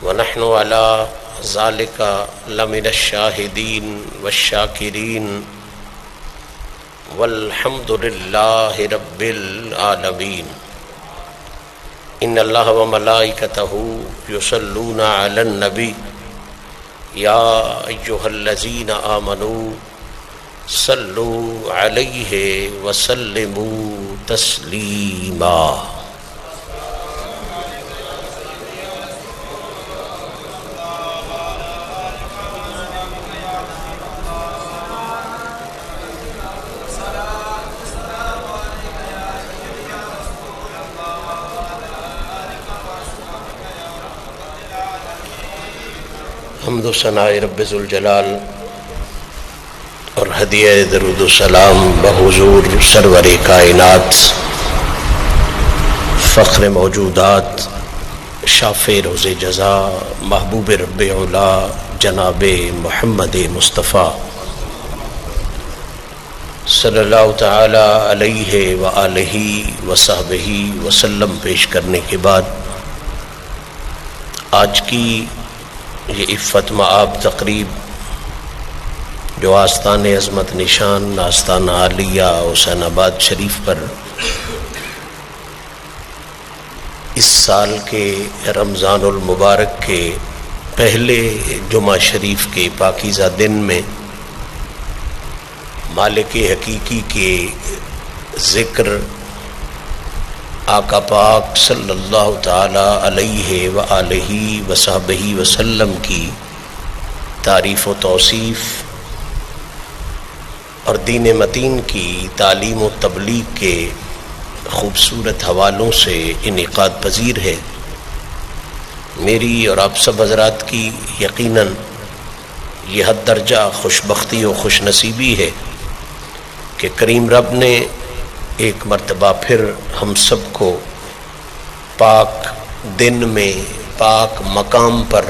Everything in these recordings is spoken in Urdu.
ونحن على ذلك لمن الشاهدين والشاكرين والحمد لله رب العالمين ان الله وملائكته يصلون على النبي يا ايها الذين آمنوا صلوا عليه وسلموا تسليما. حمد و ثناء رب ذوالجلال اور ہدیہ درود و سلام بحضور سرور کائنات فخر موجودات شافع روز جزا محبوب رب علا جناب محمد مصطفیٰ صلی اللہ تعالی علیہ وآلہ وصحبہ وسلم پیش کرنے کے بعد آج کی یہ عفت مآب تقریب جو آستان عظمت نشان آستان عالیہ حسین آباد شریف پر اس سال کے رمضان المبارک کے پہلے جمعہ شریف کے پاکیزہ دن میں مالک حقیقی کے ذکر آقا پاک صلی اللہ تعالی علیہ وآلہ وصحبہ وسلم کی تعریف و توصیف اور دین متین کی تعلیم و تبلیغ کے خوبصورت حوالوں سے انعقاد پذیر ہے. میری اور آپ سب حضرات کی یقیناً یہ حد درجہ خوشبختی و خوش نصیبی ہے کہ کریم رب نے ایک مرتبہ پھر ہم سب کو پاک دن میں پاک مقام پر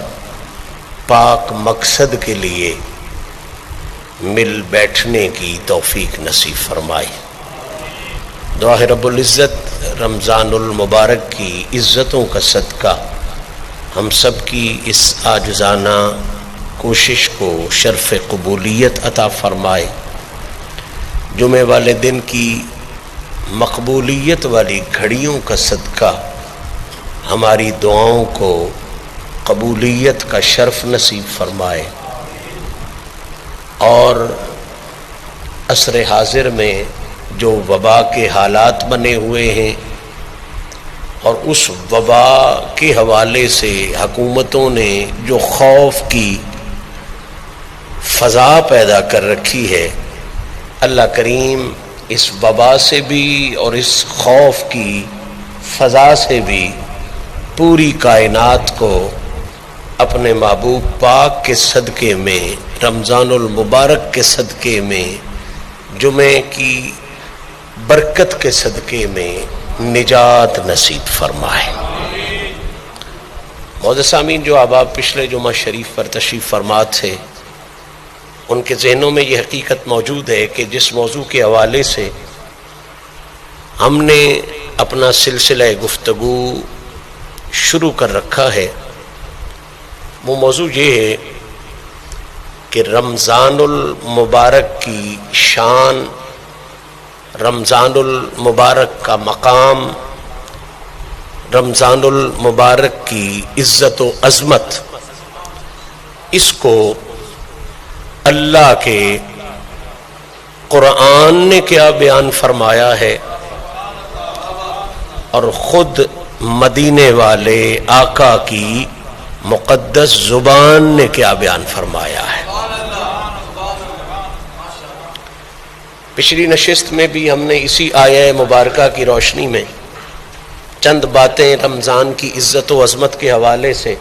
پاک مقصد کے لیے مل بیٹھنے کی توفیق نصیب فرمائی. دعا ہے رب العزت رمضان المبارک کی عزتوں کا صدقہ ہم سب کی اس عاجزانہ کوشش کو شرف قبولیت عطا فرمائے. جمعہ والے دن کی مقبولیت والی گھڑیوں کا صدقہ ہماری دعاؤں کو قبولیت کا شرف نصیب فرمائے اور عصر حاضر میں جو وبا کے حالات بنے ہوئے ہیں اور اس وبا کے حوالے سے حکومتوں نے جو خوف کی فضا پیدا کر رکھی ہے، اللہ کریم اس وبا سے بھی اور اس خوف کی فضا سے بھی پوری کائنات کو اپنے محبوب پاک کے صدقے میں رمضان المبارک کے صدقے میں جمعے کی برکت کے صدقے میں نجات نصیب فرمائے. معزز سامعین، جو احباب پچھلے جمعہ شریف پر تشریف فرما تھے ان کے ذہنوں میں یہ حقیقت موجود ہے کہ جس موضوع کے حوالے سے ہم نے اپنا سلسلہ گفتگو شروع کر رکھا ہے وہ موضوع یہ ہے کہ رمضان المبارک کی شان، رمضان المبارک کا مقام، رمضان المبارک کی عزت و عظمت، اس کو اللہ کے قرآن نے کیا بیان فرمایا ہے اور خود مدینے والے آقا کی مقدس زبان نے کیا بیان فرمایا ہے. پچھلی نشست میں بھی ہم نے اسی آیہ مبارکہ کی روشنی میں چند باتیں رمضان کی عزت و عظمت کے حوالے سے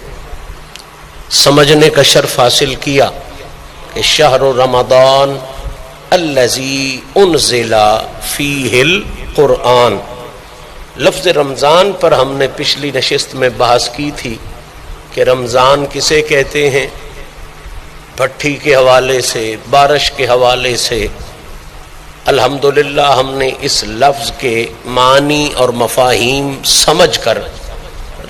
سمجھنے کا شرف حاصل کیا کہ شہر رمضان الذی انزل فیہ القرآن. لفظ رمضان پر ہم نے پچھلی نشست میں بحث کی تھی کہ رمضان کسے کہتے ہیں، بھٹی کے حوالے سے، بارش کے حوالے سے. الحمدللہ ہم نے اس لفظ کے معنی اور مفاہیم سمجھ کر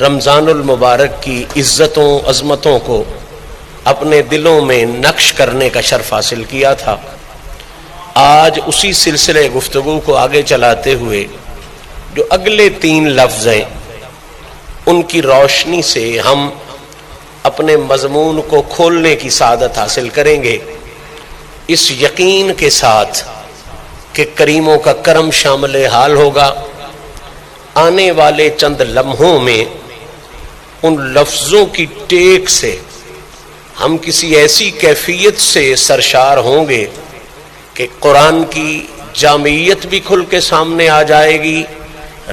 رمضان المبارک کی عزتوں عظمتوں کو اپنے دلوں میں نقش کرنے کا شرف حاصل کیا تھا۔ آج اسی سلسلے گفتگو کو آگے چلاتے ہوئے جو اگلے 3 لفظ ہیں ان کی روشنی سے ہم اپنے مضمون کو کھولنے کی سعادت حاصل کریں گے، اس یقین کے ساتھ کہ کریموں کا کرم شامل حال ہوگا۔ آنے والے چند لمحوں میں ان لفظوں کی ٹیک سے ہم کسی ایسی کیفیت سے سرشار ہوں گے کہ قرآن کی جامعیت بھی کھل کے سامنے آ جائے گی،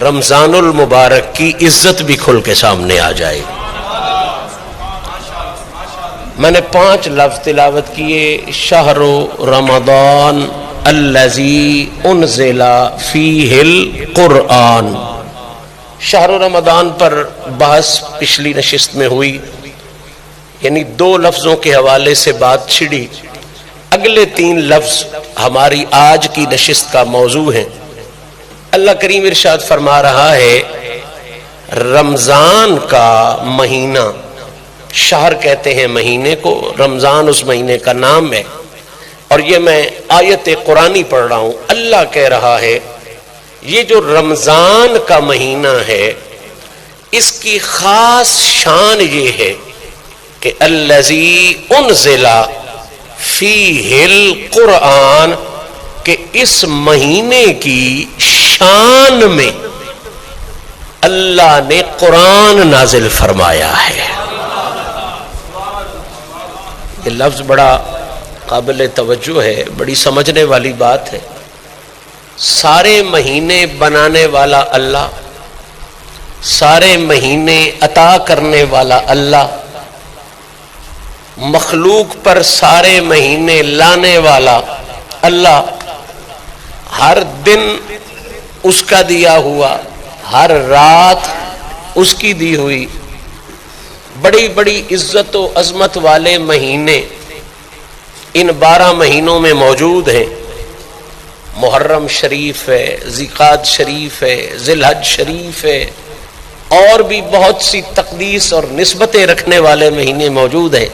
رمضان المبارک کی عزت بھی کھل کے سامنے آ جائے گی۔ میں نے 5 لفظ تلاوت کیے، شہر رمضان الذی انزل فیہ القرآن۔ شہر رمضان پر بحث پچھلی نشست میں ہوئی، یعنی 2 لفظوں کے حوالے سے بات چھڑی۔ اگلے 3 لفظ ہماری آج کی نشست کا موضوع ہیں۔ اللہ کریم ارشاد فرما رہا ہے رمضان کا مہینہ، شہر کہتے ہیں مہینے کو، رمضان اس مہینے کا نام ہے، اور یہ میں آیت قرآنی پڑھ رہا ہوں۔ اللہ کہہ رہا ہے یہ جو رمضان کا مہینہ ہے اس کی خاص شان یہ ہے کہ الذی انزل فیہ القرآن، کہ اس مہینے کی شان میں اللہ نے قرآن نازل فرمایا ہے۔ یہ لفظ بڑا قابل توجہ ہے، بڑی سمجھنے والی بات ہے۔ سارے مہینے بنانے والا اللہ، سارے مہینے عطا کرنے والا اللہ، مخلوق پر سارے مہینے لانے والا اللہ، ہر دن اس کا دیا ہوا، ہر رات اس کی دی ہوئی، بڑی بڑی عزت و عظمت والے مہینے ان 12 مہینوں میں موجود ہیں۔ محرم شریف ہے، ذیقعد شریف ہے، ذی الحج شریف ہے، اور بھی بہت سی تقدیس اور نسبتیں رکھنے والے مہینے موجود ہیں،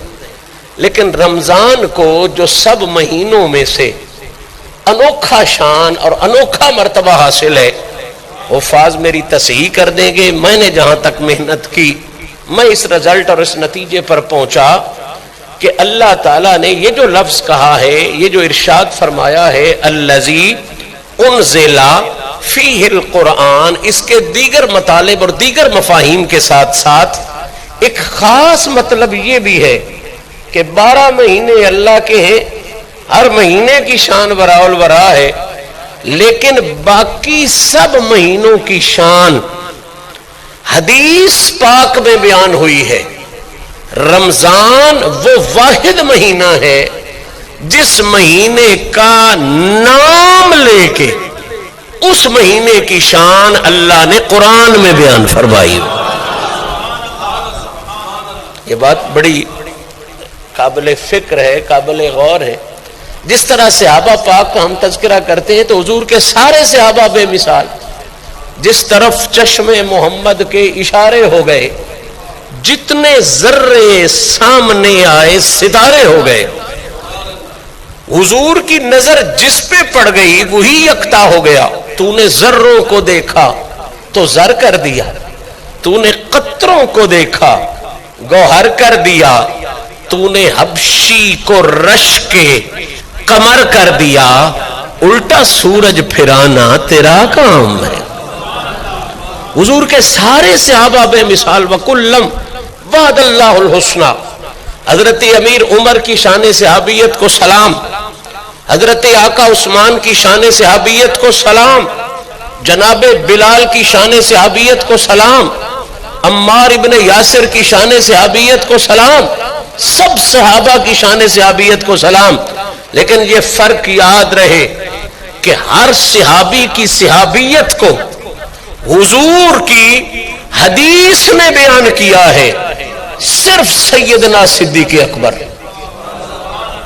لیکن رمضان کو جو سب مہینوں میں سے انوکھا شان اور انوکھا مرتبہ حاصل ہے، حفاظ میری تصحیح کر دیں گے، میں نے جہاں تک محنت کی میں اس رزلٹ اور اس نتیجے پر پہنچا کہ اللہ تعالیٰ نے یہ جو لفظ کہا ہے، یہ جو ارشاد فرمایا ہے الذی انزل فیہ القرآن، اس کے دیگر مطالب اور دیگر مفاہیم کے ساتھ ساتھ ایک خاص مطلب یہ بھی ہے کہ 12 مہینے اللہ کے ہیں، ہر مہینے کی شان وراء الورا ہے، لیکن باقی سب مہینوں کی شان حدیث پاک میں بیان ہوئی ہے۔ رمضان وہ واحد مہینہ ہے جس مہینے کا نام لے کے اس مہینے کی شان اللہ نے قرآن میں بیان فرمائی۔ یہ بات بڑی قابل فکر ہے، قابل غور ہے۔ جس طرح صحابہ پاک کا ہم تذکرہ کرتے ہیں تو حضور کے سارے صحابہ بے مثال، جس طرف چشم محمد کے اشارے ہو گئے، جتنے ذرے سامنے آئے ستارے ہو گئے، حضور کی نظر جس پہ پڑ گئی وہی یکتا ہو گیا۔ تو نے ذروں کو دیکھا تو زر کر دیا، تو نے قطروں کو دیکھا گوہر کر دیا، تو نے حبشی کو رش کے قمر کر دیا، الٹا سورج پھرانا تیرا کام ہے۔ حضور کے سارے صحابہ بے مثال، وکلم وعد اللہ الحسنی۔ حضرت امیر عمر کی شان صحابیت کو سلام، حضرت آقا عثمان کی شان صحابیت کو سلام، جناب بلال کی شان صحابیت کو سلام، عمار ابن یاسر کی شان صحابیت کو سلام، سب صحابہ کی شان صحابیت کو سلام۔ لیکن یہ فرق یاد رہے کہ ہر صحابی کی صحابیت کو حضور کی حدیث میں بیان کیا ہے صرف سیدنا صدیق اکبر،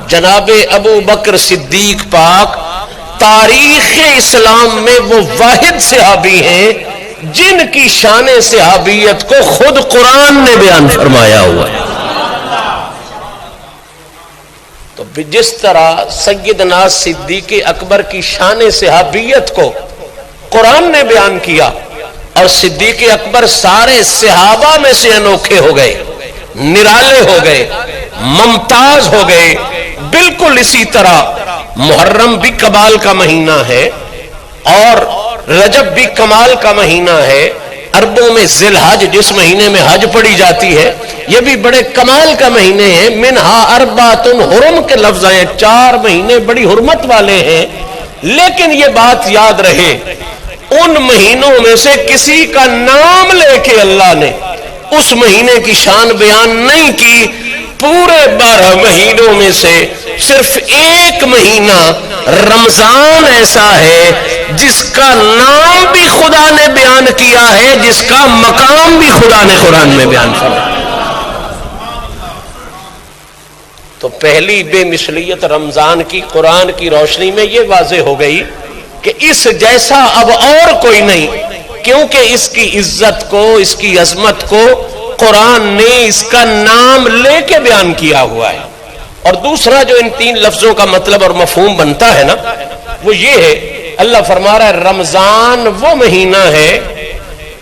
جناب ابو بکر صدیق پاک تاریخ اسلام میں وہ واحد صحابی ہیں جن کی شان صحابیت کو خود قرآن نے بیان فرمایا ہوا ہے. تو جس طرح سیدنا صدیق اکبر کی شان صحابیت کو قرآن نے بیان کیا اور صدیق اکبر سارے صحابہ میں سے انوکھے ہو گئے، نرالے ہو گئے، ممتاز ہو گئے، بالکل اسی طرح محرم بھی کمال کا مہینہ ہے اور رجب بھی کمال کا مہینہ ہے. عربوں میں ذی الحج جس مہینے میں حج پڑھی جاتی ہے یہ بھی بڑے کمال کا مہینے ہیں. منہا اربعۃ حرم کے لفظ ہیں، 4 مہینے بڑی حرمت والے ہیں. لیکن یہ بات یاد رہے ان مہینوں میں سے کسی کا نام لے کے اللہ نے اس مہینے کی شان بیان نہیں کی. پورے 12 مہینوں میں سے صرف ایک مہینہ رمضان ایسا ہے جس کا نام بھی خدا نے بیان کیا ہے، جس کا مقام بھی خدا نے قرآن میں بیان فرمایا. تو پہلی بے مثلیت رمضان کی قرآن کی روشنی میں یہ واضح ہو گئی کہ اس جیسا اب اور کوئی نہیں، کیونکہ اس کی عزت کو، اس کی عظمت کو قرآن نے اس کا نام لے کے بیان کیا ہوا ہے. اور دوسرا جو ان 3 لفظوں کا مطلب اور مفہوم بنتا ہے نا وہ یہ ہے، اللہ فرما رہا ہے رمضان وہ مہینہ ہے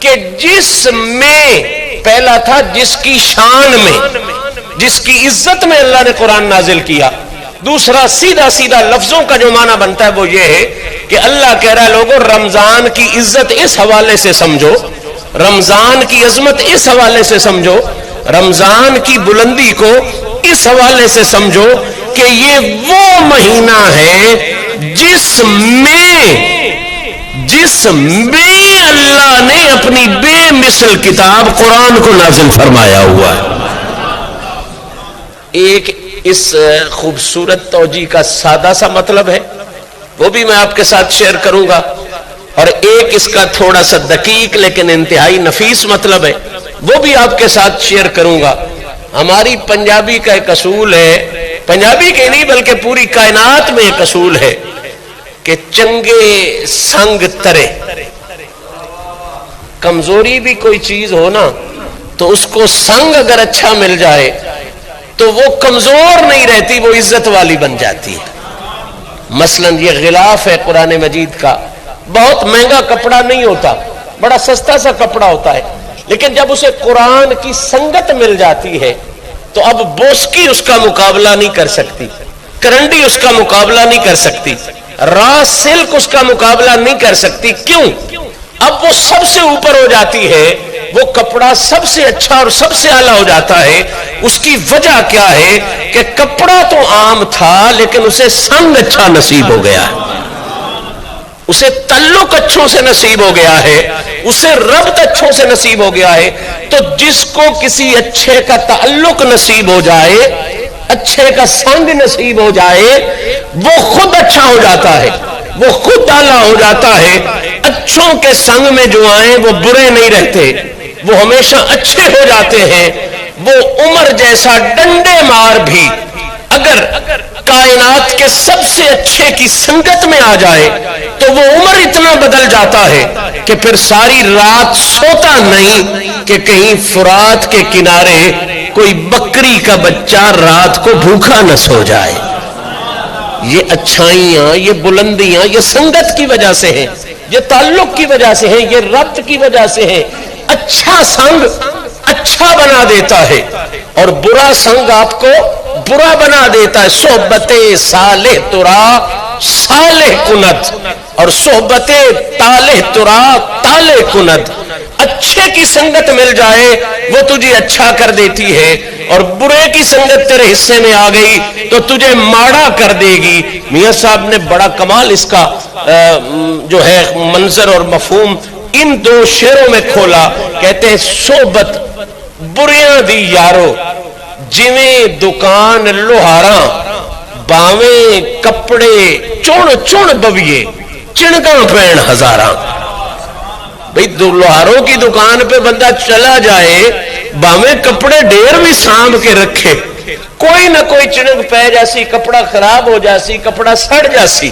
کہ جس میں پہلا تھا جس کی شان میں، جس کی عزت میں اللہ نے قرآن نازل کیا. دوسرا سیدھا سیدھا لفظوں کا جو معنی بنتا ہے وہ یہ ہے کہ اللہ کہہ رہا ہے لوگوں رمضان کی عزت اس حوالے سے سمجھو، رمضان کی عظمت اس حوالے سے سمجھو، رمضان کی بلندی کو اس حوالے سے سمجھو کہ یہ وہ مہینہ ہے جس میں اللہ نے اپنی بے مثل کتاب قرآن کو نازل فرمایا ہوا ہے. ایک اس خوبصورت توجیہ کا سادہ سا مطلب ہے وہ بھی میں آپ کے ساتھ شیئر کروں گا، اور ایک اس کا تھوڑا سا دقیق لیکن انتہائی نفیس مطلب ہے وہ بھی آپ کے ساتھ شیئر کروں گا. ہماری پنجابی کا ایک اصول ہے، پنجابی کے نہیں بلکہ پوری کائنات میں ایک اصول ہے کہ چنگے سنگ ترے. کمزوری بھی کوئی چیز ہو نا تو اس کو سنگ اگر اچھا مل جائے تو وہ کمزور نہیں رہتی، وہ عزت والی بن جاتی ہے. مثلا یہ غلاف ہے قرآن مجید کا، بہت مہنگا کپڑا نہیں ہوتا، بڑا سستا سا کپڑا ہوتا ہے، لیکن جب اسے قرآن کی سنگت مل جاتی ہے تو اب بوسکی اس کا مقابلہ نہیں کر سکتی، کرنڈی اس کا مقابلہ نہیں کر سکتی، راس سلک اس کا مقابلہ نہیں کر سکتی. کیوں؟ اب وہ سب سے اوپر ہو جاتی ہے، وہ کپڑا سب سے اچھا اور سب سے اعلیٰ ہو جاتا ہے. اس کی وجہ کیا ہے کہ کپڑا تو عام تھا لیکن اسے سنگ اچھا نصیب ہو گیا ہے، اسے تعلق اچھوں سے نصیب ہو گیا ہے، اسے ربط اچھوں سے نصیب ہو گیا ہے. تو جس کو کسی اچھے کا تعلق نصیب ہو جائے، اچھے کا سنگ نصیب ہو جائے، وہ خود اچھا ہو جاتا ہے، وہ خود اعلیٰ ہو جاتا ہے. اچھوں کے سنگ میں جو آئیں وہ برے نہیں رہتے، وہ ہمیشہ اچھے ہو جاتے ہیں. وہ عمر جیسا ڈنڈے مار بھی اگر کائنات کے سب سے اچھے کی سنگت میں آ جائے تو وہ عمر اتنا بدل جاتا ہے کہ پھر ساری رات سوتا نہیں کہ کہیں فرات کے کنارے کوئی بکری کا بچہ رات کو بھوکا نہ سو جائے. یہ اچھائیاں، یہ بلندیاں یہ سنگت کی وجہ سے ہیں، یہ تعلق کی وجہ سے ہیں، یہ ربط کی وجہ سے ہیں. اچھا سنگ اچھا بنا دیتا ہے اور برا سنگ آپ کو برا بنا دیتا ہے. صحبت صالح ترا صالح کند اور صحبت طالح ترا طالح کند. اچھے کی سنگت مل جائے وہ تجھے اچھا کر دیتی ہے، اور برے کی سنگت تیرے حصے میں آ گئی تو تجھے ماڑا کر دے گی. میاں صاحب نے بڑا کمال اس کا جو ہے منظر اور مفہوم ان 2 شعروں میں کھولا. کہتے ہیں صحبت بریاں دی یارو جویں دکان لوہاراں، باویں کپڑے چون چون بویے چنگاں پین ہزاراں. بھئی لوہاروں کی دکان پہ بندہ چلا جائے، باویں کپڑے ڈھیر بھی سانب کے رکھے، کوئی نہ کوئی چنگ پہ جاسی، کپڑا خراب ہو جاسی، کپڑا سڑ جاسی.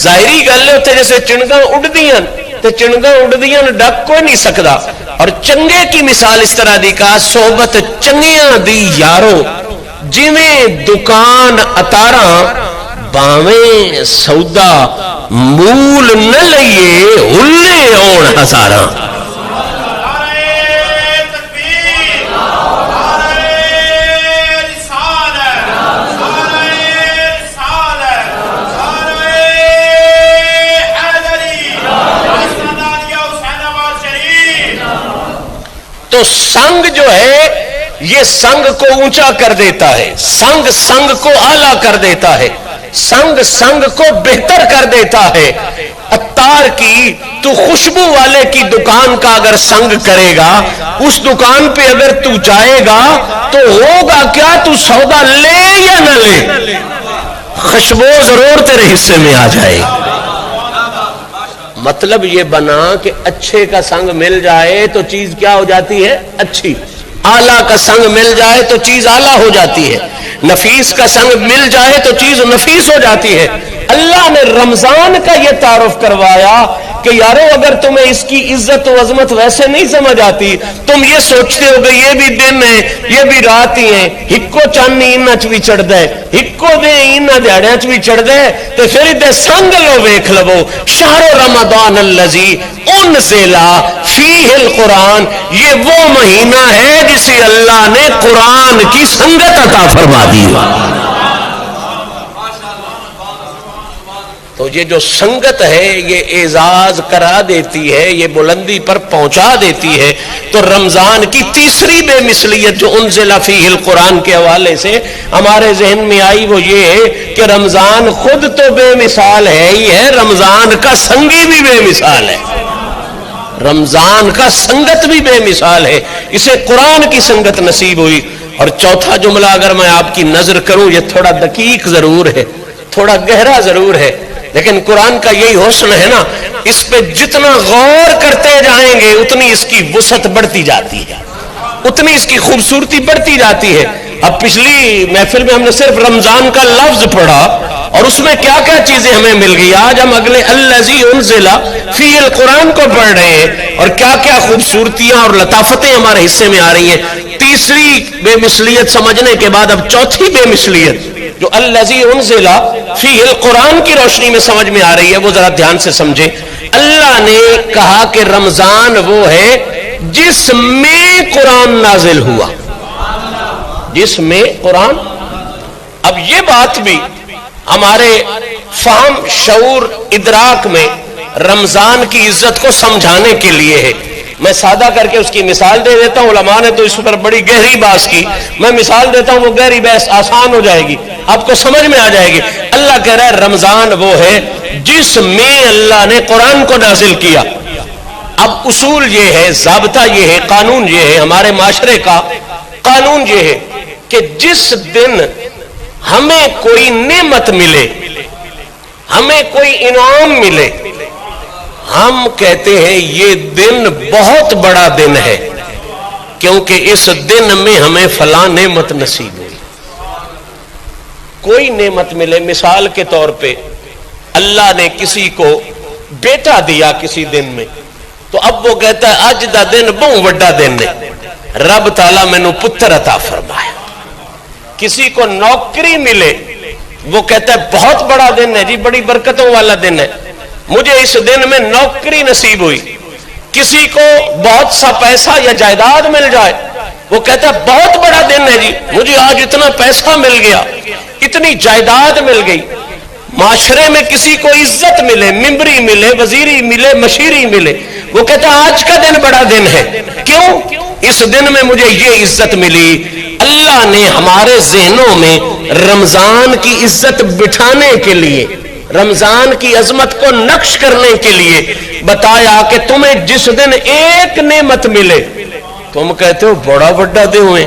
ظاہری گل ہے اتنے جیسے چنگاں اڑ دیاں تے چنگاں اڑدیاں ڈک کوئی نہیں سکدا. اور چنگے کی مثال اس طرح دی کہا صحبت چنگیاں دی یارو جویں دکان اتاراں باویں سودا مول نہ لئیے ہلے آن ہزاراں. تو سنگ جو ہے یہ سنگ کو اونچا کر دیتا ہے، سنگ سنگ کو اعلیٰ کر دیتا ہے، سنگ سنگ کو بہتر کر دیتا ہے. عطار کی تو خوشبو والے کی دکان کا اگر سنگ کرے گا، اس دکان پہ اگر تو جائے گا تو ہوگا کیا؟ تو سودا لے یا نہ لے، خوشبو ضرور تیرے حصے میں آ جائے گی. مطلب یہ بنا کہ اچھے کا سنگ مل جائے تو چیز کیا ہو جاتی ہے؟ اچھی. اعلیٰ کا سنگ مل جائے تو چیز اعلیٰ ہو جاتی ہے. نفیس کا سنگ مل جائے تو چیز نفیس ہو جاتی ہے. اللہ نے رمضان کا یہ تعارف کروایا کہ یارو اگر تمہیں اس کی عزت و عظمت ویسے نہیں سمجھ آتی، تم یہ سوچتے ہو کہ یہ بھی دن ہے یہ بھی رات ہی ہیں، ہکو چاننی انہاں چ بھی چڑھ دے، ہکو دے انہاں دیہڑیاں چ بھی چڑھ دے، تے پھر ادھر سنگ لو ویکھ لو. شہر رمضان الذی انزل فیہ القرآن، یہ وہ مہینہ ہے جسے اللہ نے قرآن کی سنگت عطا فرما دی. تو یہ جو سنگت ہے یہ اعزاز کرا دیتی ہے، یہ بلندی پر پہنچا دیتی ہے. تو رمضان کی تیسری بے مثلیت جو انزل فیہ القرآن کے حوالے سے ہمارے ذہن میں آئی وہ یہ ہے کہ رمضان خود تو بے مثال ہے ہی ہے، رمضان کا سنگی بھی بے مثال ہے، رمضان کا سنگت بھی بے مثال ہے. اسے قرآن کی سنگت نصیب ہوئی. اور چوتھا جملہ اگر میں آپ کی نظر کروں یہ تھوڑا دقیق ضرور ہے، تھوڑا گہرا ضرور ہے، لیکن قرآن کا یہی حسن ہے نا، اس پہ جتنا غور کرتے جائیں گے اتنی اس کی وسعت بڑھتی جاتی ہے، اتنی اس کی خوبصورتی بڑھتی جاتی ہے. اب پچھلی محفل میں ہم نے صرف رمضان کا لفظ پڑھا اور اس میں کیا کیا چیزیں ہمیں مل گئی. آج ہم اگلے الذی انزل فی القرآن کو پڑھ رہے ہیں اور کیا کیا خوبصورتیاں اور لطافتیں ہمارے حصے میں آ رہی ہیں. تیسری بے مثلیت سمجھنے کے بعد اب چوتھی بے مثلیت جو الذی انزل فی القرآن کی روشنی میں سمجھ میں آ رہی ہے وہ ذرا دھیان سے سمجھے. اللہ نے کہا کہ رمضان وہ ہے جس میں قرآن نازل ہوا، جس میں قرآن. اب یہ بات بھی ہمارے فہم شعور ادراک میں رمضان کی عزت کو سمجھانے کے لیے ہے. میں سادہ کر کے اس کی مثال دے دیتا ہوں، علماء نے تو اس پر بڑی گہری بحث کی، میں مثال دیتا ہوں وہ گہری بحث آسان ہو جائے گی، آپ کو سمجھ میں آ جائے گی. اللہ کہہ رہا ہے رمضان وہ ہے جس میں اللہ نے قرآن کو نازل کیا. اب اصول یہ ہے، ضابطہ یہ ہے، قانون یہ ہے، ہمارے معاشرے کا قانون یہ ہے کہ جس دن ہمیں کوئی نعمت ملے، ہمیں کوئی انعام ملے، ہم کہتے ہیں یہ دن بہت بڑا دن ہے کیونکہ اس دن میں ہمیں فلاں نعمت نصیب ہوئی. کوئی نعمت ملے، مثال کے طور پہ اللہ نے کسی کو بیٹا دیا کسی دن میں، تو اب وہ کہتا ہے اج دا دن بہت بڑا دن ہے، رب تعالیٰ میں نو پتر عطا فرمایا. کسی کو نوکری ملے وہ کہتا ہے بہت بڑا دن ہے جی، بڑی برکتوں والا دن ہے، مجھے اس دن میں نوکری نصیب ہوئی. کسی کو بہت سا پیسہ یا جائیداد مل جائے وہ کہتا ہے بہت بڑا دن ہے جی، مجھے آج اتنا پیسہ مل گیا، اتنی جائیداد مل گئی. معاشرے میں کسی کو عزت ملے، ممبری ملے، وزیری ملے، مشیری ملے، وہ کہتا ہے آج کا دن بڑا دن ہے، کیوں؟ اس دن میں مجھے یہ عزت ملی. اللہ نے ہمارے ذہنوں میں رمضان کی عزت بٹھانے کے لیے، رمضان کی عظمت کو نقش کرنے کے لیے بتایا کہ تمہیں جس دن ایک نعمت ملے تم کہتے ہو بڑا بڑا دن ہوئے،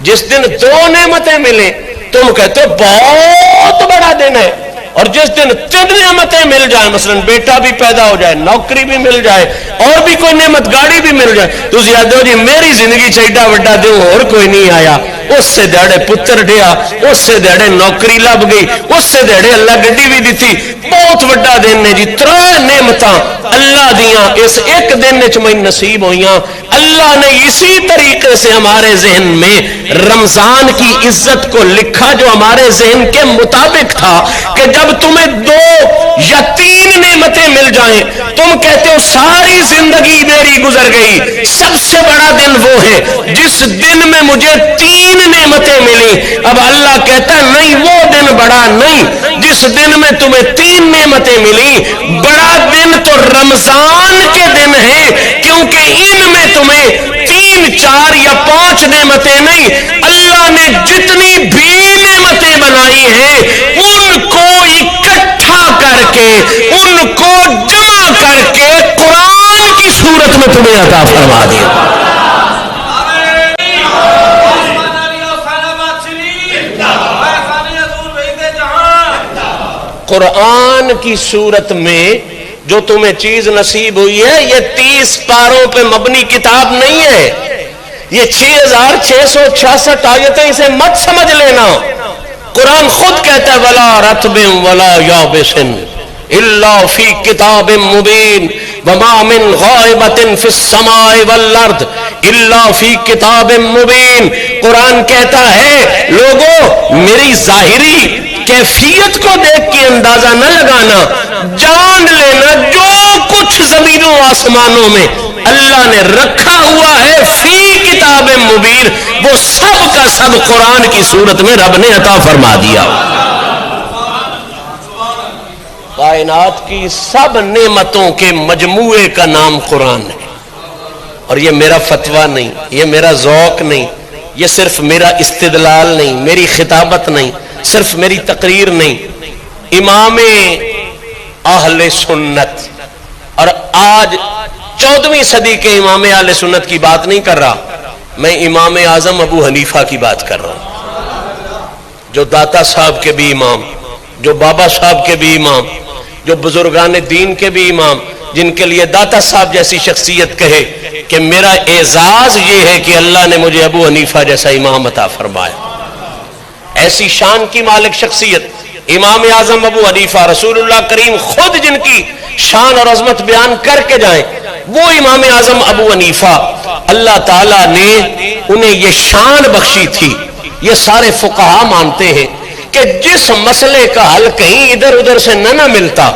جس دن دو نعمتیں ملیں تم کہتے ہو بہت بڑا دن ہے، اور جس دن 3 نعمتیں مل جائیں، مثلا بیٹا بھی پیدا ہو جائے، نوکری بھی مل جائے، اور بھی کوئی نعمت، گاڑی بھی مل جائے، تو یاد ہو جی میری زندگی چیڈا وڈا دن اور کوئی نہیں آیا، اس سے دیڑے پتر ڈیا، اس سے دیڑے نوکری لب گئی، اس سے دیڑے اللہ گڈی بھی دیتی، بہت وڈا دن ہے جی۔ 3 نعمتاں اللہ دیاں اس ایک دن وچ میں نصیب ہوئیاں۔ اللہ نے اسی طریقے سے ہمارے ذہن میں رمضان کی عزت کو لکھا جو ہمارے ذہن کے مطابق تھا کہ جب تمہیں 2 یا 3 نعمتیں مل جائیں تم کہتے ہو ساری زندگی میری گزر گئی۔ سب سے بڑا دن وہ ہے جس دن میں مجھے 3 نعمتیں ملی۔ اب اللہ کہتا ہے نہیں، وہ دن بڑا نہیں جس دن میں تمہیں 3 نعمتیں ملی، بڑا دن تو رمضان کے دن ہے، کیونکہ ان میں تمہیں 3 4 یا 5 نعمتیں نہیں، اللہ نے جتنی بھی نعمتیں بنائی ہیں ان کو اکٹھا کر کے، ان کو جمع کر کے قرآن کی صورت میں تمہیں عطا فرما دیا۔ قرآن کی صورت میں جو تمہیں چیز نصیب ہوئی ہے یہ 30 پاروں پہ مبنی کتاب نہیں ہے، یہ 6666 آیتیں، اسے مت سمجھ لینا۔ قرآن خود کہتا ہے وَلَا رَتْبٍ وَلَا يَابِسٍ إِلَّا فِي كِتَابٍ مُبِينٍ وَمَا مِنْ غَائِبَةٍ فِي السَّمَاءِ وَالْأَرْضِ إِلَّا فِي كِتَابٍ مُبِينٍ۔ قرآن کہتا ہے لوگوں میری ظاہری کیفیت کو دیکھ کے اندازہ نہ لگانا، جان لینا جو کچھ زمینوں آسمانوں میں اللہ نے رکھا ہوا ہے فی کتاب مبین، وہ سب کا سب قرآن کی صورت میں رب نے عطا فرما دیا۔ کائنات کی سب نعمتوں کے مجموعے کا نام قرآن ہے، اور یہ میرا فتویٰ نہیں، یہ میرا ذوق نہیں، یہ صرف میرا استدلال نہیں، میری خطابت نہیں، صرف میری تقریر نہیں۔ امام اہل سنت، اور آج 14ویں صدی کے امام اہل سنت کی بات نہیں کر رہا، میں امام اعظم ابو حنیفہ کی بات کر رہا ہوں، جو داتا صاحب کے بھی امام، جو بابا صاحب کے بھی امام، جو بزرگان دین کے بھی امام، جن کے لیے داتا صاحب جیسی شخصیت کہے کہ میرا اعزاز یہ ہے کہ اللہ نے مجھے ابو حنیفہ جیسا امام عطا فرمایا۔ ایسی شان کی مالک شخصیت امام اعظم ابو حنیفہ، رسول اللہ کریم خود جن کی شان اور عظمت بیان کر کے جائیں، وہ امام اعظم ابو حنیفہ اللہ تعالیٰ نے انہیں یہ شان بخشی تھی۔ یہ سارے فقہا مانتے ہیں کہ جس مسئلے کا حل کہیں ادھر ادھر سے نہ ملتا،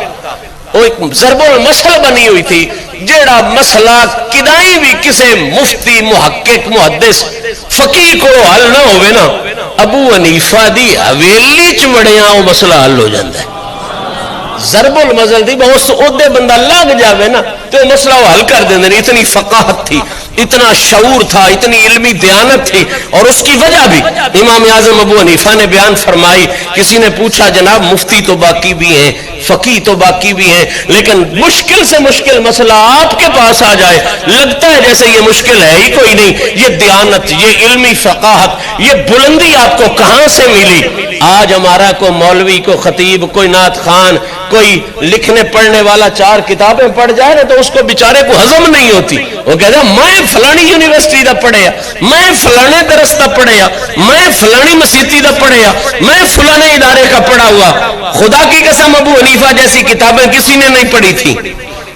وہ ایک ضرب المثل بنی ہوئی تھی، جیڑا مسئلہ کدائیں بھی کسے مفتی، محقق، محدث، فقیہ کو حل نہ ہوئے نا، ابو حنیفہ دی حویلی چ وڑیاں وہ مسئلہ حل ہو جاتا ہے۔ ضرب المثل دی بہت عہدے بندہ لگ جاوے نا تو مسئلہ وہ حل کر دیندے، اتنی فقاہت تھی، اتنا شعور تھا، اتنی علمی دیانت تھی، اور اس کی وجہ بھی امام اعظم ابو حنیفہ نے بیان فرمائی۔ کسی نے پوچھا جناب مفتی تو باقی بھی ہیں، فقیہ تو باقی بھی ہیں، لیکن مشکل سے مشکل مسئلہ آپ کے پاس آ جائے لگتا ہے جیسے یہ مشکل ہے ہی کوئی نہیں۔ یہ دیانت، یہ علمی فقاہت، یہ بلندی آپ کو کہاں سے ملی؟ آج ہمارا کوئی مولوی، کوئی خطیب، کوئی نعت خان، کوئی لکھنے پڑھنے والا 4 کتابیں پڑھ جائے نا تو اس کو بیچارے کو ہضم نہیں ہوتی، وہ کہتا ہے میں فلانی یونیورسٹی دا پڑھیا، میں فلانے درس دا پڑھیا، میں فلانی مسیتی دا پڑھیا، میں فلانے ادارے کا پڑھا ہوا۔ خدا کی قسم ابو حنیفہ جیسی کتابیں کسی نے نہیں پڑھی تھی،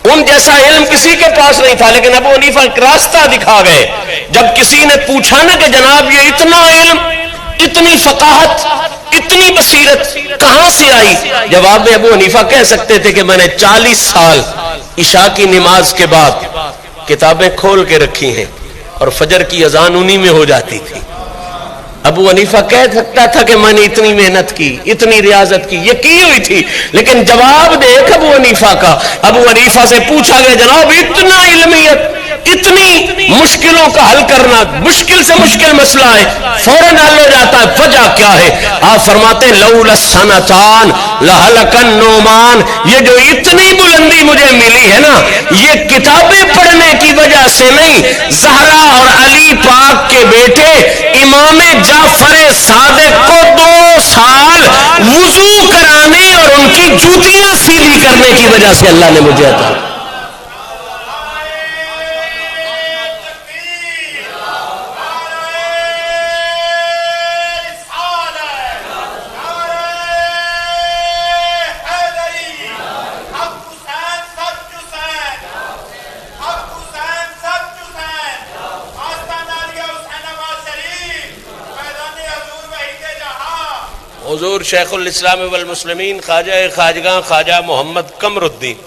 ان جیسا علم کسی کے پاس نہیں تھا، لیکن ابو حنیفہ ایک راستہ دکھا گئے۔ جب کسی نے پوچھا نا کہ جناب یہ اتنا علم، اتنی فقاہت، اتنی بصیرت کہاں سے آئی؟ جواب میں ابو حنیفہ کہہ سکتے تھے کہ میں نے 40 سال عشاء کی نماز کے بعد کتابیں کھول کے رکھی ہیں اور فجر کی اذان انہی میں ہو جاتی تھی۔ ابو حنیفہ کہہ سکتا تھا کہ میں نے اتنی محنت کی، اتنی ریاضت کی، یہ کی ہوئی تھی، لیکن جواب دیکھ ابو حنیفہ کا۔ ابو حنیفہ سے پوچھا گیا جناب اتنا علمیت، اتنی مشکلوں کا حل کرنا، مشکل سے مشکل مسئلہ ہے فوراً حل ہو جاتا ہے، وجہ کیا ہے؟ آپ فرماتے لولا السنتان لہلک النعمان، یہ جو اتنی بلندی مجھے ملی ہے نا یہ کتابیں پڑھنے کی وجہ سے نہیں، زہرا اور علی پاک کے بیٹے امام جعفر صادق کو 2 سال وضو کرانے اور ان کی جوتیاں سیدھی کرنے کی وجہ سے اللہ نے مجھے عطا. حضور شیخ الاسلام والمسلمین خواجہ خواجگاں خواجہ محمد قمر الدین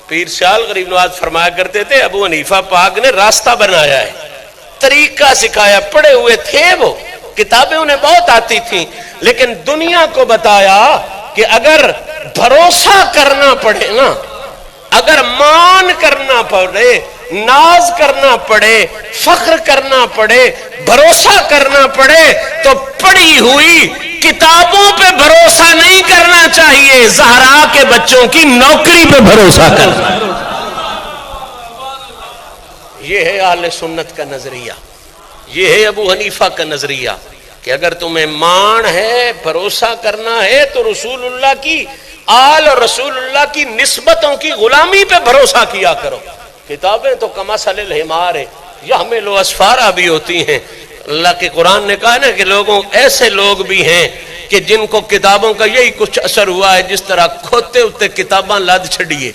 پیر سیال غریب نواز فرمایا کرتے تھے ابو حنیفہ پاک نے راستہ بنایا ہے، طریقہ سکھایا. پڑھے ہوئے تھے وہ، کتابیں انہیں بہت آتی تھیں، لیکن دنیا کو بتایا کہ اگر بھروسہ کرنا پڑے نا، اگر مان کرنا پڑے، ناز کرنا پڑے، فخر کرنا پڑے، بھروسہ کرنا پڑے، تو پڑھی ہوئی کتابوں پہ بھروسہ نہیں کرنا چاہیے، زہرا کے بچوں کی نوکری پہ بھروسہ کرنا. یہ ہے اہل سنت کا نظریہ، یہ ہے ابو حنیفہ کا نظریہ کہ اگر تمہیں مان ہے، بھروسہ کرنا ہے، تو رسول اللہ کی آل اور رسول اللہ کی نسبتوں کی غلامی پہ بھروسہ کیا کرو. کتابیں تو کمثل الحمار ہے، یحمل اسفارا بھی ہوتی ہیں. اللہ کے قرآن نے کہا نا کہ لوگوں ایسے لوگ بھی ہیں کہ جن کو کتابوں کا یہی کچھ اثر ہوا ہے، جس طرح کھوتے اتے کتاباں لاد چھڑیے.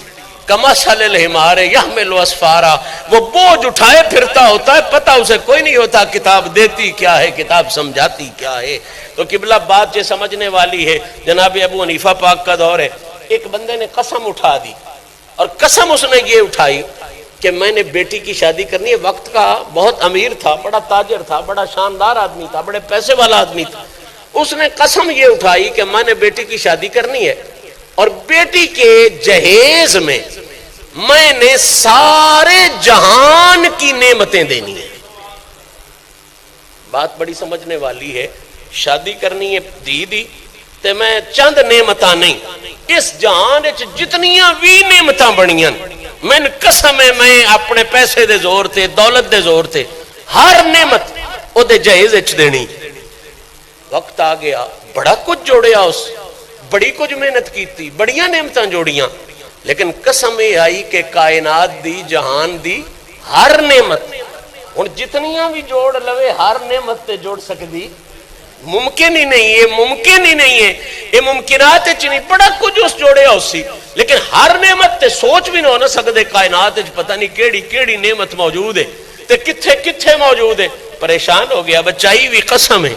کمثل الحمار یحمل اسفارا، وہ بوجھ اٹھائے پھرتا ہوتا ہے، پتہ اسے کوئی نہیں ہوتا کتاب دیتی کیا ہے، کتاب سمجھاتی کیا ہے. تو قبلہ بات یہ سمجھنے والی ہے. جناب ابو حنیفہ پاک کا دور ہے، ایک بندے نے قسم اٹھا دی، اور قسم اس نے یہ اٹھائی کہ میں نے بیٹی کی شادی کرنی ہے. وقت کا بہت امیر تھا، بڑا تاجر تھا، بڑا شاندار آدمی تھا، بڑے پیسے والا آدمی تھا. اس نے قسم یہ اٹھائی کہ میں نے بیٹی کی شادی کرنی ہے، اور بیٹی کے جہیز میں میں نے سارے جہان کی نعمتیں دینی ہیں. بات بڑی سمجھنے والی ہے. شادی کرنی ہے دی تے میں چند نعمتاں نہیں، اس جہان وچ جتنیاں بھی نعمتاں بنیاں میں قسم ہے میں اپنے پیسے دے زور تے، دولت دے زور تے ہر نعمت او دے جہیز وچ دینی. وقت آ گیا، بڑا کچھ جوڑیا، اس بڑی کچھ محنت کیتی، بڑیاں نعمتاں جوڑیاں، لیکن قسم یہ آئی کہ کائنات دی، جہان دی ہر نعمت ہن جتنیاں بھی جوڑ لوے ہر نعمت تے جوڑ سکدی ممکن ہی نہیں ہے، ممکن ہی نہیں ہے. یہ ممکنات وچ نہیں، بڑا کچھ اس جوڑیا اسی، لیکن ہر نعمت تے سوچ بھی نہ ہو نہ سکدے کائنات وچ پتہ نہیں کیڑی کیڑی نعمت موجود ہے تے کتھے کتھے موجود ہے. پریشان ہو گیا، بچائی بھی قسم ہے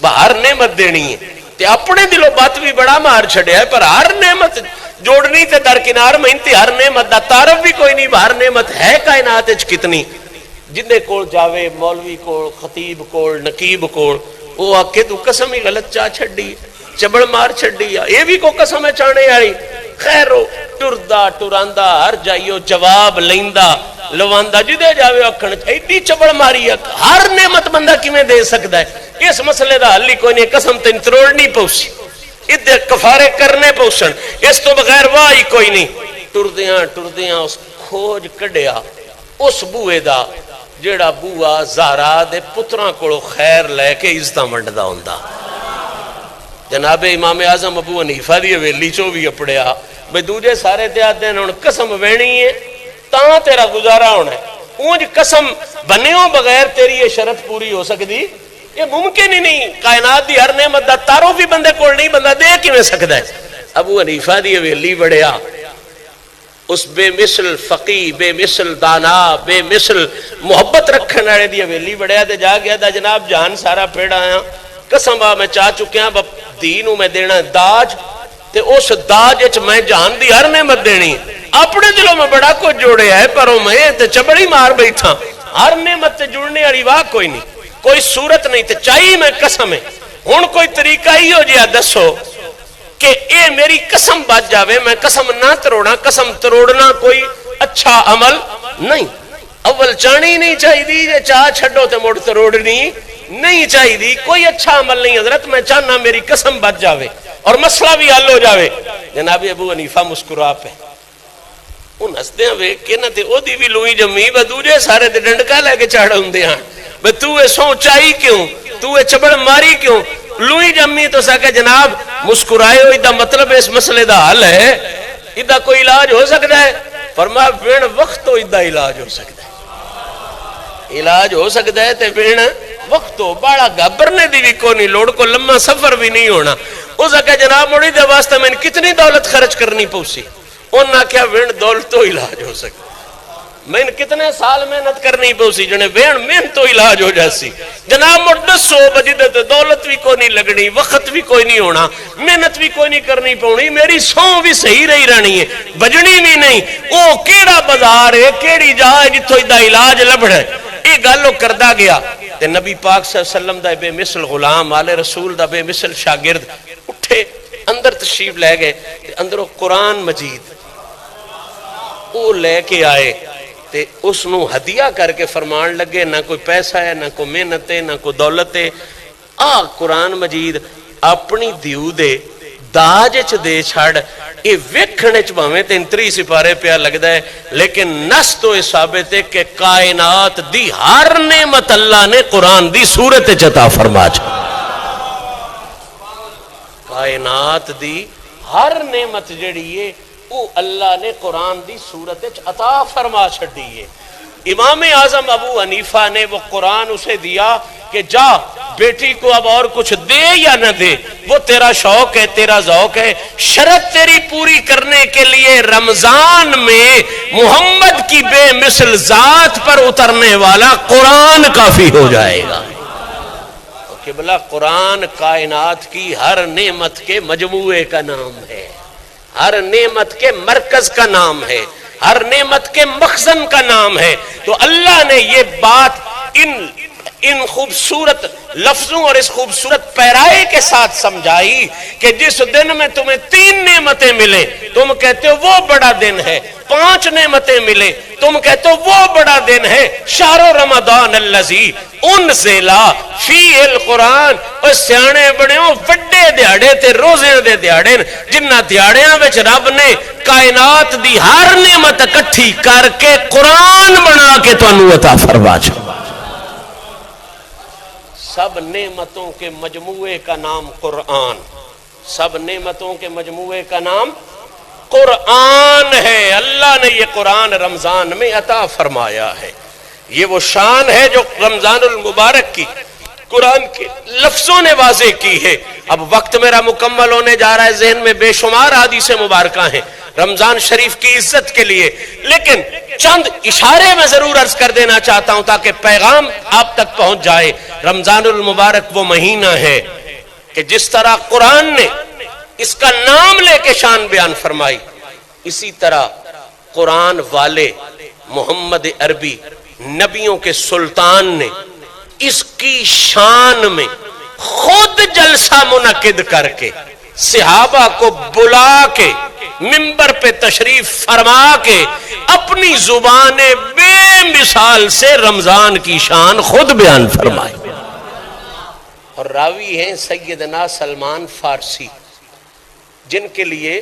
باہر نعمت دینی ہے تے اپنے دلوں بات بھی بڑا مار چھڑیا ہے، پر ہر نعمت جوڑنی تے درکنار مہنتی ہر نعمت دا تعارف بھی کوئی نہیں. باہر نعمت ہے کائنات وچ کتنی، جندے کول جاوے، مولوی کول، خطیب کول، نقیب کول، وہ آ کے تو قسم ہی غلط چاہ چھڑی، چبڑ مار چھڑی، یہ بھی کو قسم ہے چانے آئی. خیرو ٹردا ٹراندا ہر جائیو جواب لیندا لواندا جدے جاوے اکھن ایڈی چبڑ ماری. ہر نعمت بندہ کیویں دے سکدا ہے؟ اس مسئلے دا حل ہی کوئی نہیں. قسم تین تروڑنی پوسی، ادھر کفارے کرنے پوسن، اس تو بغیر واہ ہی کوئی نہیں. ٹردیاں ٹردیاں اس کھوج کڈیا اس بوئے دا جیڑا بوا زہرا دے پتراں کولوں خیر لے کے عزتاں ونڈدا ہوندا. جناب امام اعظم ابو حنیفہ دی حویلی چوں بھی اپڑیا بھئی دوجے سارے تے آدھے ہن قسم وینی ہے تاں تیرا گزارا ہونا ہے، اونج قسم بنیوں بغیر تیری یہ شرط پوری ہو سکتی؟ یہ ممکن ہی نہیں. کائنات دی ہر نعمت دا تعارف بھی بندے کول نہیں، بندہ دے کیویں سکدا ہے؟ ابو حنیفہ دی حویلی بڑھیا، اس بے مثل فقی، بے مثل دانا، بے مثل محبت رکھنے والے دی حویلی بڑھیا تے جا گیا دا جناب جہان سارا پھیڑ آیا، قسم میں چاہ چکیا دین میں دینا داج تے اس داج وچ میں جہان دی ہر نعمت دینی. اپنے دلوں میں بڑا کچھ جوڑیا ہے، پر میں تے چبڑی مار بیٹھا. ہر نعمت تے جڑنے والی واہ کوئی نہیں، کوئی صورت نہیں تے چاہیے میں قسم ہے. ہن کوئی طریقہ ہی ہو جیا دسو کہ اے میری قسم بچ جاوے، میں قسم نہ تروڑا. قسم تروڑنا کوئی اچھا عمل نہیں. اول چانی نہیں چاہیے، چاہ چھڈو تے مڑ تروڑنی نہیں چاہیے، کوئی اچھا عمل نہیں. حضرت میں چاہنا میری قسم بچ جاوے اور مسئلہ بھی حل ہو جاوے. جناب ابو حنیفہ مسکرا پہ ان ہسدیاں ویکھ کے نہ تے او دی بھی لوئی جمی بدوجے سارے تے ڈنڈکا لے کے چاڑ ہوندے ہاں بے تو اے سو چائی کیوں، تو اے چبڑ ماری کیوں؟ لوئی جمی تو سا کہ جناب مسکرائے ہو دا مطلب اس مسئلے دا حل ہے، ادھا کوئی علاج ہو سکتا ہے؟ فرمایا وین وقت تو ادھا علاج ہو سکتا ہے، علاج ہو سکتا ہے تے وین وقت تو بڑا گھبرنے دی بھی کو نہیں لوڑ، کو لمبا سفر بھی نہیں ہونا۔ اس کہ جناب مڑی دے واسطے میں کتنی دولت خرچ کرنی پوسی؟ انہاں کیا وین دولت تو علاج ہو سکتا، میں کتنے سال محنت کرنی پوسی جنے وین محنت تو علاج ہو جاسی۔ جناب مڑ 100 بجے تے دولت بھی کوئی نہیں لگنی، وقت بھی کوئی نہیں ہونا، محنت بھی کوئی نہیں کرنی پونی، میری سو بھی صحیح رہی رہنی ہے، بجنی بھی نہیں۔ او کیڑا بازار ہے، کیڑی جا ہے جتھوں دا علاج لبڑا ہے؟ یہ گل کردا گیا تے نبی پاک صلی اللہ علیہ وسلم دا بے مثل غلام، آل رسول دا بے مثل شاگرد اٹھے اندر تشریف لے گئے تے اندروں قرآن مجید او لے کے آئے تے اس نو ہدیہ کر کے فرمان لگے، نہ کوئی پیسہ ہے، نہ کوئی محنت ہے، نہ کوئی دولت ہے، قرآن مجید اپنی دیو دے داج چ دے چھڑ، یہ ویکھنے چ بھاویں 33 سپارے پیا لگدا ہے، لیکن نس تو یہ ثابت ہے کہ کائنات دی ہر نعمت اللہ نے قرآن دی صورت عطا فرما چھا۔ کائنات دی ہر نعمت جڑی ہے وہ اللہ نے قرآن دی صورت عطا فرما چھڑی ہے۔ امام اعظم ابو حنیفہ نے وہ قرآن اسے دیا کہ جا بیٹی کو اب اور کچھ دے یا نہ دے، وہ تیرا شوق ہے، تیرا ذوق ہے، شرط تیری پوری کرنے کے لیے رمضان میں محمد کی بے مثل ذات پر اترنے والا قرآن کافی ہو جائے گا۔ قبلہ قرآن کائنات کی ہر نعمت کے مجموعے کا نام ہے، ہر نعمت کے مرکز کا نام ہے، ہر نعمت کے مخزن کا نام ہے۔ تو اللہ نے یہ بات ان خوبصورت لفظوں اور اس خوبصورت پیرائے کے ساتھ سمجھائی کہ جس دن میں تمہیں 3 نعمتیں ملیں تم کہتے ہو وہ بڑا دن ہے، 5 نعمتیں ملیں تم کہتے ہو وہ بڑا دن ہے۔ شہر رمضان الذی انزل فیہ القرآن، اور سیانے بڑے ہو وڈے دیہڑے تے روزے دے دیہڑے جنہ دیہڑیاں وچ رب نے کائنات دی ہر نعمت اکٹھی کر کے قرآن بنا کے تانوں عطا فرما چھا۔ سب نعمتوں کے مجموعے کا نام قرآن، سب نعمتوں کے مجموعے کا نام قرآن ہے۔ اللہ نے یہ قرآن رمضان میں عطا فرمایا ہے۔ یہ وہ شان ہے جو رمضان المبارک کی قرآن کے لفظوں نے واضح کی ہے۔ اب وقت میرا مکمل ہونے جا رہا ہے، ذہن میں بے شمار حدیث مبارکہ ہیں رمضان شریف کی عزت کے لیے، لیکن چند اشارے میں ضرور عرض کر دینا چاہتا ہوں تاکہ پیغام آپ تک پہنچ جائے۔ رمضان المبارک وہ مہینہ ہے کہ جس طرح قرآن نے اس کا نام لے کے شان بیان فرمائی، اسی طرح قرآن والے محمد عربی نبیوں کے سلطان نے اس کی شان میں خود جلسہ منعقد کر کے صحابہ کو بلا کے منبر پہ تشریف فرما کے اپنی زبان بے مثال سے رمضان کی شان خود بیان فرمائی۔ اور راوی ہیں سیدنا سلمان فارسی، جن کے لیے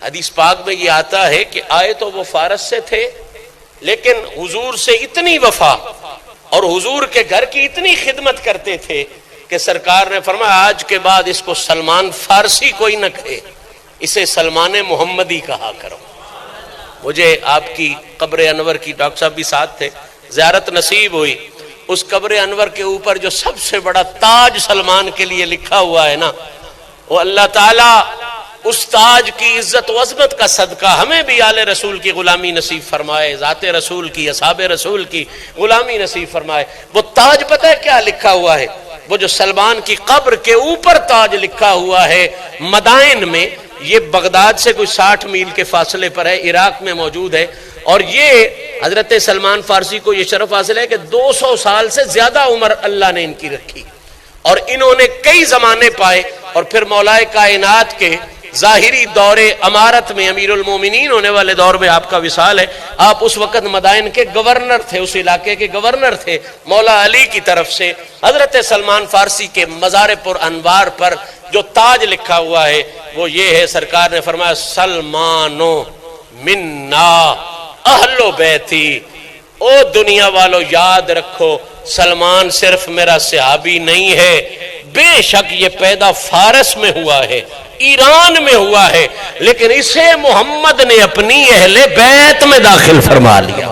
حدیث پاک میں یہ آتا ہے کہ آئے تو وہ فارس سے تھے، لیکن حضور سے اتنی وفا اور حضور کے گھر کی اتنی خدمت کرتے تھے کہ سرکار نے فرمایا آج کے بعد اس کو سلمان فارسی کوئی نہ کہے، اسے سلمان محمدی کہا کرو۔ مجھے آپ کی قبر انور کی ڈاکٹر صاحب بھی ساتھ تھے، زیارت نصیب ہوئی۔ اس قبر انور کے اوپر جو سب سے بڑا تاج سلمان کے لیے لکھا ہوا ہے نا، وہ اللہ تعالیٰ اس تاج کی عزت و عظمت کا صدقہ ہمیں بھی آل رسول کی غلامی نصیب فرمائے، ذات رسول کی، اصحاب رسول کی غلامی نصیب فرمائے۔ وہ تاج پتہ ہے کیا لکھا ہوا ہے؟ وہ جو سلمان کی قبر کے اوپر تاج لکھا ہوا ہے مدائن میں، یہ بغداد سے کوئی 60 میل کے فاصلے پر ہے، عراق میں موجود ہے۔ اور یہ حضرت سلمان فارسی کو یہ شرف حاصل ہے کہ 200 سال سے زیادہ عمر اللہ نے ان کی رکھی، اور انہوں نے کئی زمانے پائے، اور پھر مولا کائنات کے ظاہری دور امارت میں امیر المومنین ہونے والے دور میں آپ کا وصال ہے۔ آپ اس وقت مدائن کے گورنر تھے، اس علاقے کے گورنر تھے۔ مولا علی کی طرف سے حضرت سلمان فارسی کے مزار پر انوار پر جو تاج لکھا ہوا ہے وہ یہ ہے، سرکار نے فرمایا سلمانو منا اہل بیتی، او دنیا والو یاد رکھو سلمان صرف میرا صحابی نہیں ہے، بے شک یہ پیدا فارس میں ہوا ہے، ایران میں ہوا ہے، لیکن اسے محمد نے اپنی اہل بیت میں داخل فرما لیا۔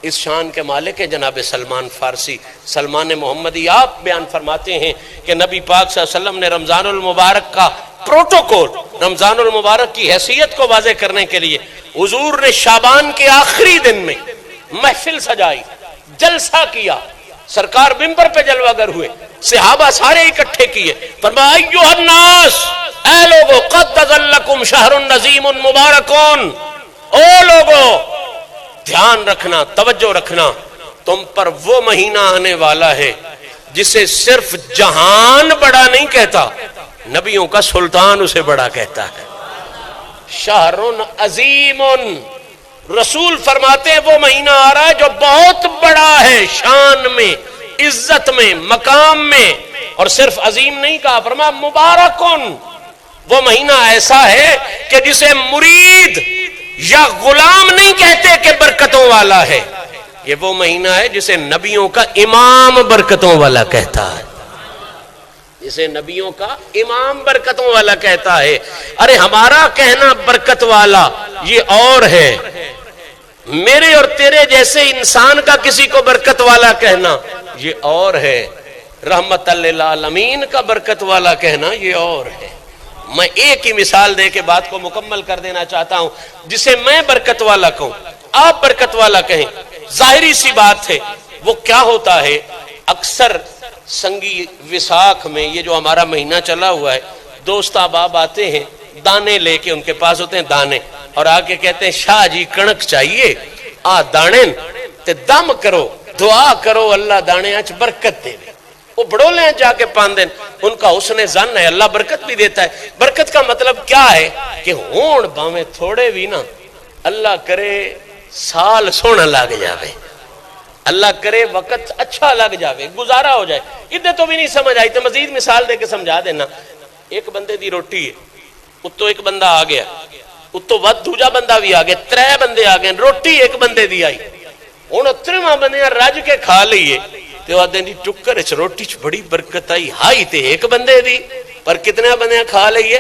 اس شان کے مالک ہے جناب سلمان فارسی، سلمان محمدی۔ آپ بیان فرماتے ہیں کہ نبی پاک صلی اللہ علیہ وسلم نے رمضان المبارک کا پروٹوکول، رمضان المبارک کی حیثیت کو واضح کرنے کے لیے حضور نے شعبان کے آخری دن میں محفل سجائی، جلسہ کیا، سرکار منبر پہ جلوہ گر ہوئے، صحابہ سارے اکٹھے کیے، فرمایا ایھا الناس، اے لوگو، قد تظلکم شہر نظیم مبارکون، او لوگو دھیان رکھنا، توجہ رکھنا، تم پر وہ مہینہ آنے والا ہے جسے صرف جہان بڑا نہیں کہتا، نبیوں کا سلطان اسے بڑا کہتا ہے۔ شہر عظیم، رسول فرماتے ہیں وہ مہینہ آ رہا ہے جو بہت بڑا ہے، شان میں، عزت میں، مقام میں، اور صرف عظیم نہیں کہا، فرمایا مبارکن، وہ مہینہ ایسا ہے کہ جسے مرید یا غلام نہیں کہتے کہ برکتوں والا ہے، یہ وہ مہینہ ہے جسے نبیوں کا امام برکتوں والا کہتا ہے، جسے نبیوں کا امام برکتوں والا کہتا ہے۔ ارے ہمارا کہنا برکت والا یہ اور ہے، میرے اور تیرے جیسے انسان کا کسی کو برکت والا کہنا یہ اور ہے، رحمت للعالمین کا برکت والا کہنا یہ اور ہے۔ میں ایک ہی مثال دے کے بات کو مکمل کر دینا چاہتا ہوں، جسے میں برکت والا کہوں، آپ برکت والا کہیں، ظاہری سی بات ہے، وہ کیا ہوتا ہے؟ اکثر سنگی وساکھ میں، یہ جو ہمارا مہینہ چلا ہوا ہے، دوست احباب آتے ہیں دانے لے کے، ان کے پاس ہوتے ہیں دانے، اور آ کے کہتے ہیں شاہ جی کنک چاہیے، آ دانے تے دم کرو، دعا کرو اللہ دانے اچ برکت دے۔ وہ بڑولے جا کے پاندن، ان کا حسن ظن ہے، اللہ برکت بھی دیتا ہے۔ برکت کا مطلب کیا ہے؟ کہ ہون باویں تھوڑے بھی نا، اللہ کرے سال سونا لگ جاوے، اللہ کرے وقت اچھا لگ جاوے، گزارا ہو جائے۔ ادھے تو بھی نہیں سمجھ آئی تو مزید مثال دے کے سمجھا دینا۔ ایک بندے دی روٹی ہے، اتو ایک بندہ آ گیا، اتو ود دوجا بندہ بھی آ گیا، 3 بندے آ گئے، روٹی ایک بندے دی آئی، ہن 3 بندے رج کے کھا لئیے تو آدھے دی ٹکر اچ روٹی چ بڑی برکت آئی، ہائی تے ایک بندے دی، پر کتنے بندے کھا لئیے؟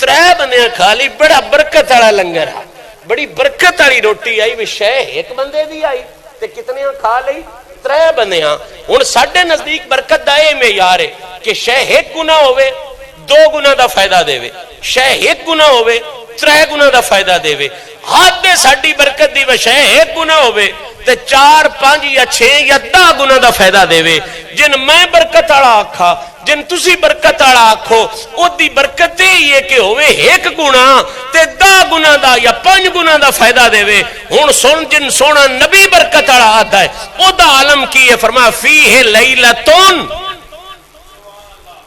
3 بندے کھا لی، بڑا برکت والا لنگر ہے، بڑی برکت والی روٹی آئی، شے ایک بندے دی آئی تے کتنے کھا لئی؟ 3 بندے۔ ہن ساڈے نزدیک برکت دا اے معیار ہے کہ شے 1 گنا ہوے 2 گنا دا فائدہ دے، شے 1 گنا ہوے 3 گنا دا فائدہ دے، حد ساڈی برکت دی شے 1 گنا ہوے تے 4 5 یا 6 یا 10 گنا دا فائدہ دے۔ جن میں برکت والا آکھا، جن تسی برکت والا آکھو، او دی برکت ہی ہے کہ ہوے 1 گنا تے 10 گنا دا یا 5 گنا دا فائدہ دے۔ ہن سن جن سونا نبی برکت والا آتا ہے، او دا عالم کی ہے، فرمایا فیہ لیلۃ،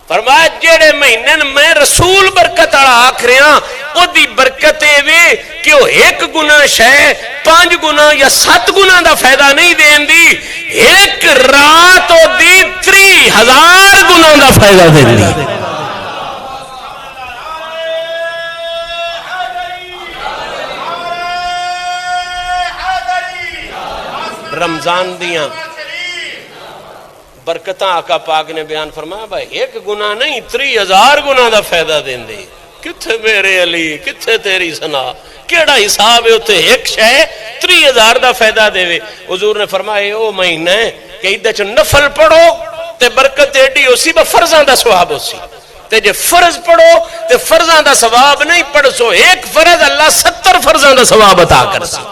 فرمایا جیڑے مہینے میں رسول برکت والا آکھ رہا، او دی برکت وے کہ وہ 1 گنا شے 5 گنا یا 7 گنا دا فائدہ نہیں دین دی، 1 رات او دی 30,000 گنا دا فائدہ دین دی۔ رمضان دیاں برکتاں آقا پاک نے بیان فرمایا، بھائی 1 گنا نہیں 30,000 گنا دا فائدہ دین دی۔ کتھے میرے علی، کتھے تیری سنا، کیڑا حساب ہے اتھے 1 شے 30,000 دا فائدہ دے۔ حضور نے فرمایا او مہینہ ہے کہ ادھے چ نفل پڑھو تے برکت ایڈی ہو سی، فرضاں دا ثواب ہو سی، تے جے فرض پڑھو تے فرضاں دا ثواب نہیں پڑھ سو، 1 فرض اللہ 70 فرضاں دا ثواب عطا کر سی۔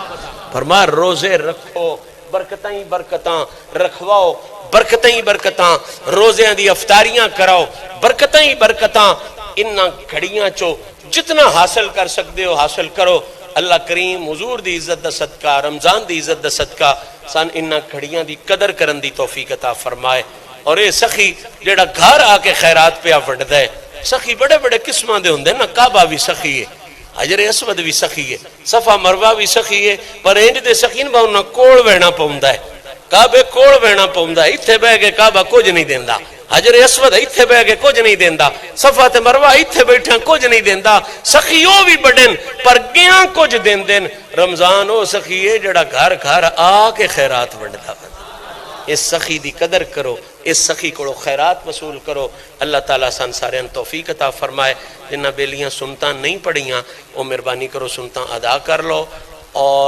فرمایا روزے رکھو، برکتاں ہی برکتاں رکھواؤ، برکتاں ہی برکتاں، روزیاں دی افطاریاں کراؤ، برکتاں ہی برکتاں، انہاں گھڑیاں چو جتنا حاصل کر سکتے ہو حاصل کرو۔ اللہ کریم حضور دی عزت دا صدقہ، رمضان دی عزت دا صدقہ سان انہاں گھڑیاں دی قدر کرن دی توفیق عطا فرمائے۔ اور اے سخی جیڑا گھر آ کے خیرات پہ وڈدا ہے، سخی بڑے بڑے قسماں دے ہوندے نا، کعبہ بھی سخی ہے، حجر اسود بھی سخی ہے، صفا مروہ بھی سخی ہے، پر انج دے سخین با انہاں کول وینا پوندا ہے، کعبے کول وینا پوندا ہے، ایتھے بیٹھ کے کعبہ کچھ نہیں دیندا، حجر اسود ایتھے بیٹھ کے کچھ نہیں دیندا، صفا تے مروہ ایتھے بیٹھا کچھ نہیں دیندا۔ سخی او بھی بڑن پر گیاں کچھ دیندن۔ رمضان او سخی ہے جڑا گھر گھر آ کے خیرات ونڈدا، اس سخی دی قدر کرو، اس سخی کو خیرات وصول کرو۔ اللہ تعالیٰ سان سارے توفیق عطا فرمائے۔ جنہ بیلیاں سنتاں نہیں پڑھیاں وہ مہربانی کرو سنتاں ادا کر لو، اور